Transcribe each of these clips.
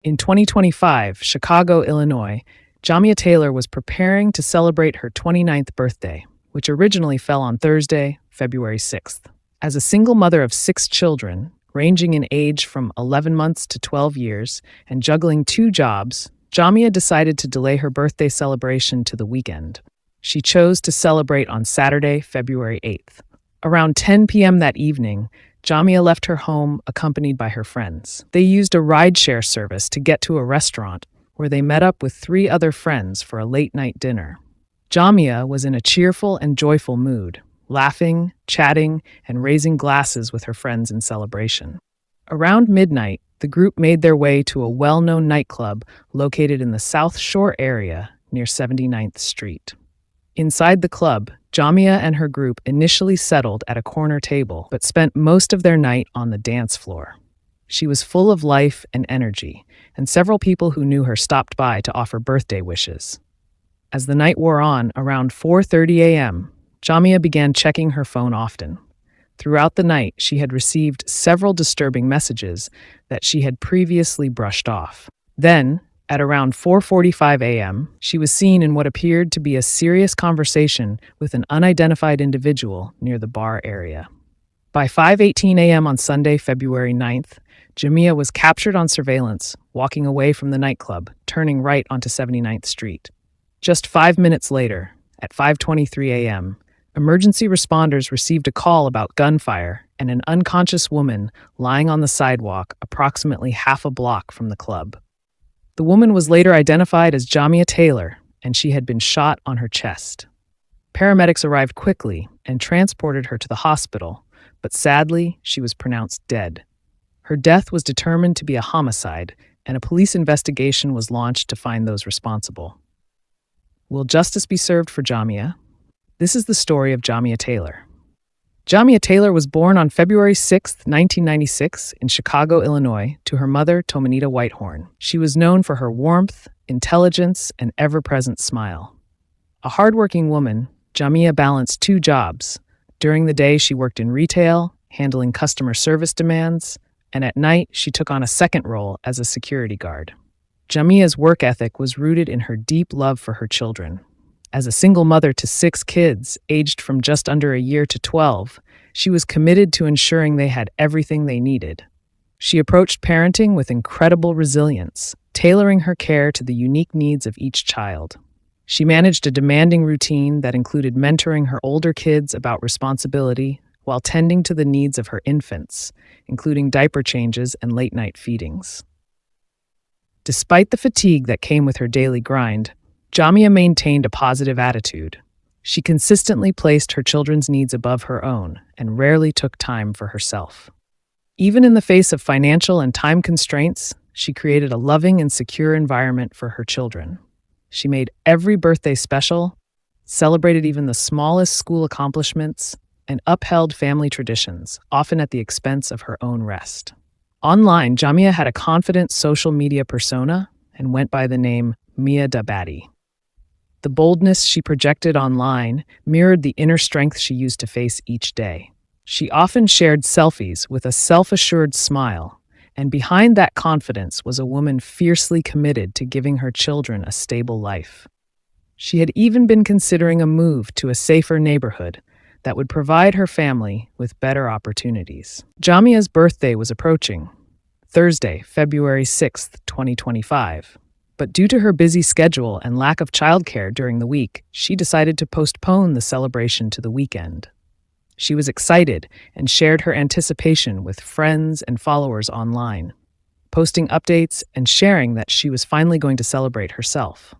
In 2025, Chicago, Illinois, Jamia Taylor was preparing to celebrate her 29th birthday, which originally fell on Thursday, February 6th. As a single mother of 6 children, ranging in age from 11 months to 12 years, and juggling 2 jobs, Jamia decided to delay her birthday celebration to the weekend. She chose to celebrate on Saturday, February 8th. Around 10 p.m. that evening, Jamia left her home accompanied by her friends. They used a rideshare service to get to a restaurant where they met up with 3 other friends for a late-night dinner. Jamia was in a cheerful and joyful mood, laughing, chatting, and raising glasses with her friends in celebration. Around midnight, the group made their way to a well-known nightclub located in the South Shore area near 79th Street. Inside the club, Jamia and her group initially settled at a corner table, but spent most of their night on the dance floor. She was full of life and energy, and several people who knew her stopped by to offer birthday wishes. As the night wore on, around 4:30 a.m., Jamia began checking her phone often. Throughout the night, she had received several disturbing messages that she had previously brushed off. Then, at around 4:45 a.m., she was seen in what appeared to be a serious conversation with an unidentified individual near the bar area. By 5:18 a.m. on Sunday, February 9th, Jamia was captured on surveillance, walking away from the nightclub, turning right onto 79th Street. Just 5 minutes later, at 5:23 a.m., emergency responders received a call about gunfire and an unconscious woman lying on the sidewalk approximately half a block from the club. The woman was later identified as Jamia Taylor, and she had been shot on her chest. Paramedics arrived quickly and transported her to the hospital, but sadly, she was pronounced dead. Her death was determined to be a homicide, and a police investigation was launched to find those responsible. Will justice be served for Jamia? This is the story of Jamia Taylor. Jamia Taylor was born on February 6, 1996, in Chicago, Illinois, to her mother, Tomanita Whitehorn. She was known for her warmth, intelligence, and ever-present smile. A hardworking woman, Jamia balanced 2 jobs. During the day, she worked in retail, handling customer service demands, and at night, she took on a second role as a security guard. Jamia's work ethic was rooted in her deep love for her children. As a single mother to 6 kids, aged from just under a year to 12, she was committed to ensuring they had everything they needed. She approached parenting with incredible resilience, tailoring her care to the unique needs of each child. She managed a demanding routine that included mentoring her older kids about responsibility while tending to the needs of her infants, including diaper changes and late-night feedings. Despite the fatigue that came with her daily grind, Jamia maintained a positive attitude. She consistently placed her children's needs above her own and rarely took time for herself. Even in the face of financial and time constraints, she created a loving and secure environment for her children. She made every birthday special, celebrated even the smallest school accomplishments, and upheld family traditions, often at the expense of her own rest. Online, Jamia had a confident social media persona and went by the name Mia Da Batty. The boldness she projected online mirrored the inner strength she used to face each day. She often shared selfies with a self-assured smile, and behind that confidence was a woman fiercely committed to giving her children a stable life. She had even been considering a move to a safer neighborhood that would provide her family with better opportunities. Jamia's birthday was approaching, Thursday, February 6, 2025. But due to her busy schedule and lack of childcare during the week, she decided to postpone the celebration to the weekend. She was excited and shared her anticipation with friends and followers online, posting updates and sharing that she was finally going to celebrate herself.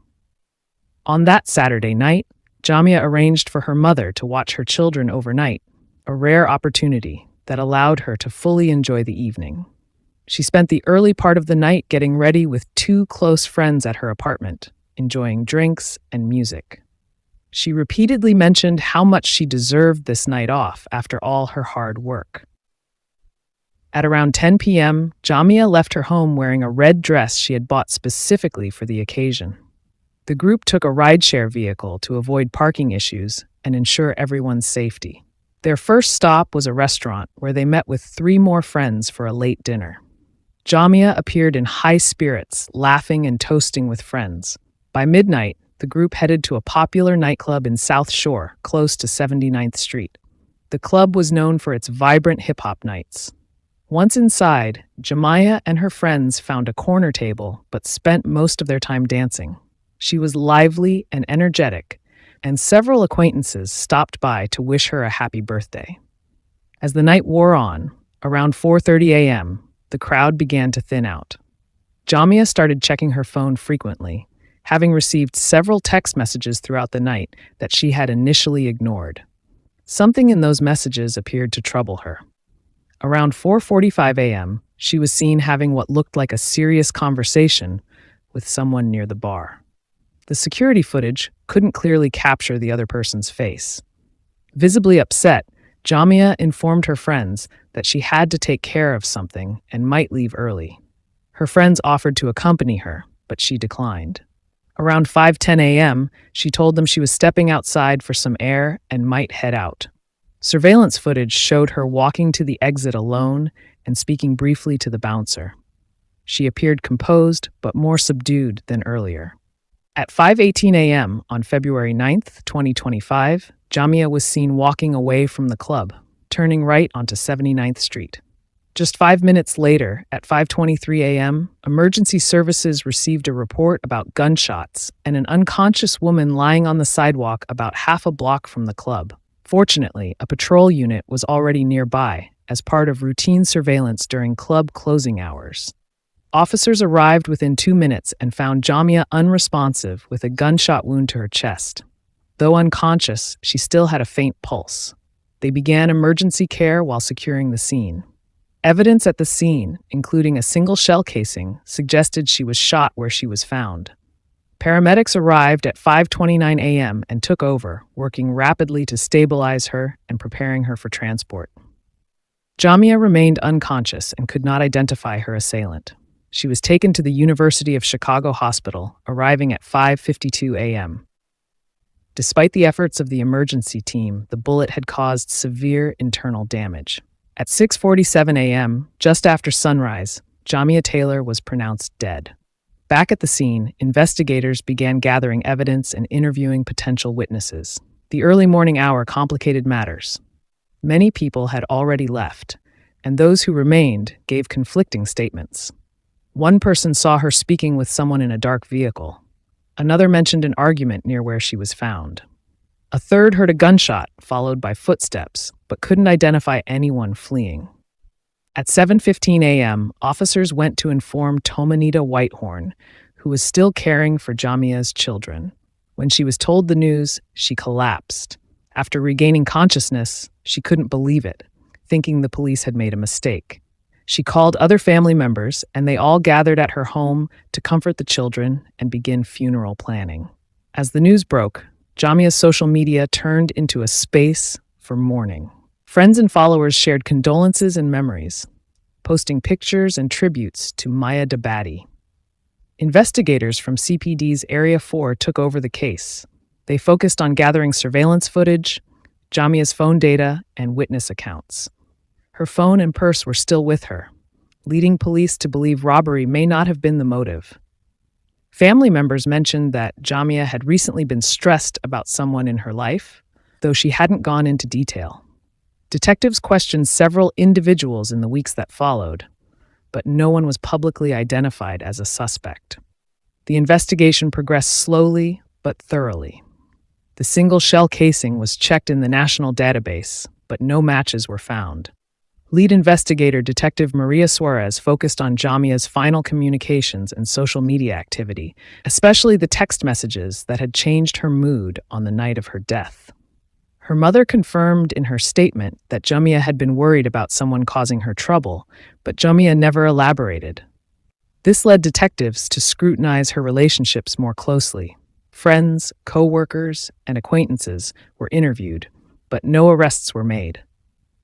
On that Saturday night, Jamia arranged for her mother to watch her children overnight, a rare opportunity that allowed her to fully enjoy the evening. She spent the early part of the night getting ready with 2 close friends at her apartment, enjoying drinks and music. She repeatedly mentioned how much she deserved this night off after all her hard work. At around 10 p.m., Jamia left her home wearing a red dress she had bought specifically for the occasion. The group took a rideshare vehicle to avoid parking issues and ensure everyone's safety. Their first stop was a restaurant where they met with 3 more friends for a late dinner. Jamia appeared in high spirits, laughing and toasting with friends. By midnight, the group headed to a popular nightclub in South Shore, close to 79th Street. The club was known for its vibrant hip-hop nights. Once inside, Jamia and her friends found a corner table but spent most of their time dancing. She was lively and energetic, and several acquaintances stopped by to wish her a happy birthday. As the night wore on, around 4:30 a.m., the crowd began to thin out. Jamia started checking her phone frequently, having received several text messages throughout the night that she had initially ignored. Something in those messages appeared to trouble her. Around 4:45 a.m., she was seen having what looked like a serious conversation with someone near the bar. The security footage couldn't clearly capture the other person's face. Visibly upset, Jamia informed her friends that she had to take care of something and might leave early. Her friends offered to accompany her, but she declined. Around 5:10 a.m., she told them she was stepping outside for some air and might head out. Surveillance footage showed her walking to the exit alone and speaking briefly to the bouncer. She appeared composed but more subdued than earlier. At 5:18 a.m. on February 9th, 2025, Jamia was seen walking away from the club, turning right onto 79th Street. Just 5 minutes later, at 5:23 a.m., emergency services received a report about gunshots and an unconscious woman lying on the sidewalk about half a block from the club. Fortunately, a patrol unit was already nearby as part of routine surveillance during club closing hours. Officers arrived within 2 minutes and found Jamia unresponsive with a gunshot wound to her chest. Though unconscious, she still had a faint pulse. They began emergency care while securing the scene. Evidence at the scene, including a single shell casing, suggested she was shot where she was found. Paramedics arrived at 5:29 a.m. and took over, working rapidly to stabilize her and preparing her for transport. Jamia remained unconscious and could not identify her assailant. She was taken to the University of Chicago Hospital, arriving at 5:52 a.m. Despite the efforts of the emergency team, the bullet had caused severe internal damage. At 6:47 a.m., just after sunrise, Jamia Taylor was pronounced dead. Back at the scene, investigators began gathering evidence and interviewing potential witnesses. The early morning hour complicated matters. Many people had already left, and those who remained gave conflicting statements. One person saw her speaking with someone in a dark vehicle. Another mentioned an argument near where she was found. A third heard a gunshot, followed by footsteps, but couldn't identify anyone fleeing. At 7:15 a.m., officers went to inform Tomanita Whitehorn, who was still caring for Jamia's children. When she was told the news, she collapsed. After regaining consciousness, she couldn't believe it, thinking the police had made a mistake. She called other family members, and they all gathered at her home to comfort the children and begin funeral planning. As the news broke, Jamia's social media turned into a space for mourning. Friends and followers shared condolences and memories, posting pictures and tributes to Maya Dabadi. Investigators from CPD's Area 4 took over the case. They focused on gathering surveillance footage, Jamia's phone data, and witness accounts. Her phone and purse were still with her, leading police to believe robbery may not have been the motive. Family members mentioned that Jamia had recently been stressed about someone in her life, though she hadn't gone into detail. Detectives questioned several individuals in the weeks that followed, but no one was publicly identified as a suspect. The investigation progressed slowly but thoroughly. The single shell casing was checked in the national database, but no matches were found. Lead investigator Detective Maria Suarez focused on Jamia's final communications and social media activity, especially the text messages that had changed her mood on the night of her death. Her mother confirmed in her statement that Jamia had been worried about someone causing her trouble, but Jamia never elaborated. This led detectives to scrutinize her relationships more closely. Friends, co-workers, and acquaintances were interviewed, but no arrests were made.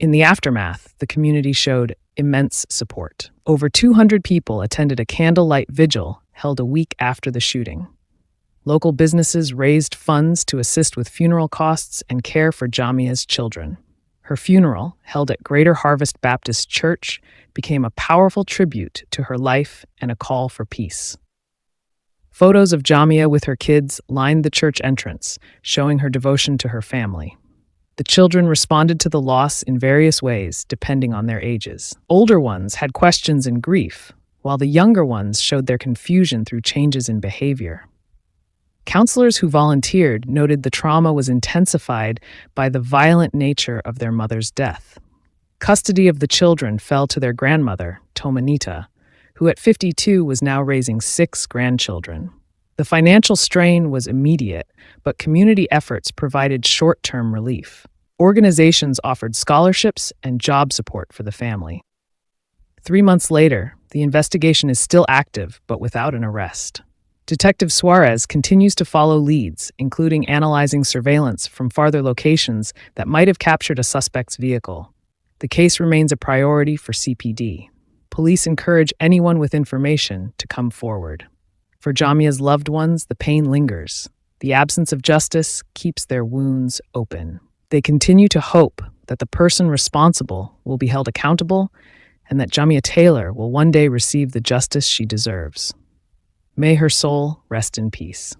In the aftermath, the community showed immense support. Over 200 people attended a candlelight vigil held a week after the shooting. Local businesses raised funds to assist with funeral costs and care for Jamia's children. Her funeral, held at Greater Harvest Baptist Church, became a powerful tribute to her life and a call for peace. Photos of Jamia with her kids lined the church entrance, showing her devotion to her family. The children responded to the loss in various ways, depending on their ages. Older ones had questions and grief, while the younger ones showed their confusion through changes in behavior. Counselors who volunteered noted the trauma was intensified by the violent nature of their mother's death. Custody of the children fell to their grandmother, Tomanita, who at 52 was now raising 6 grandchildren. The financial strain was immediate, but community efforts provided short-term relief. Organizations offered scholarships and job support for the family. 3 months later, the investigation is still active, but without an arrest. Detective Suarez continues to follow leads, including analyzing surveillance from farther locations that might have captured a suspect's vehicle. The case remains a priority for CPD. Police encourage anyone with information to come forward. For Jamia's loved ones, the pain lingers. The absence of justice keeps their wounds open. They continue to hope that the person responsible will be held accountable and that Jamia Taylor will one day receive the justice she deserves. May her soul rest in peace.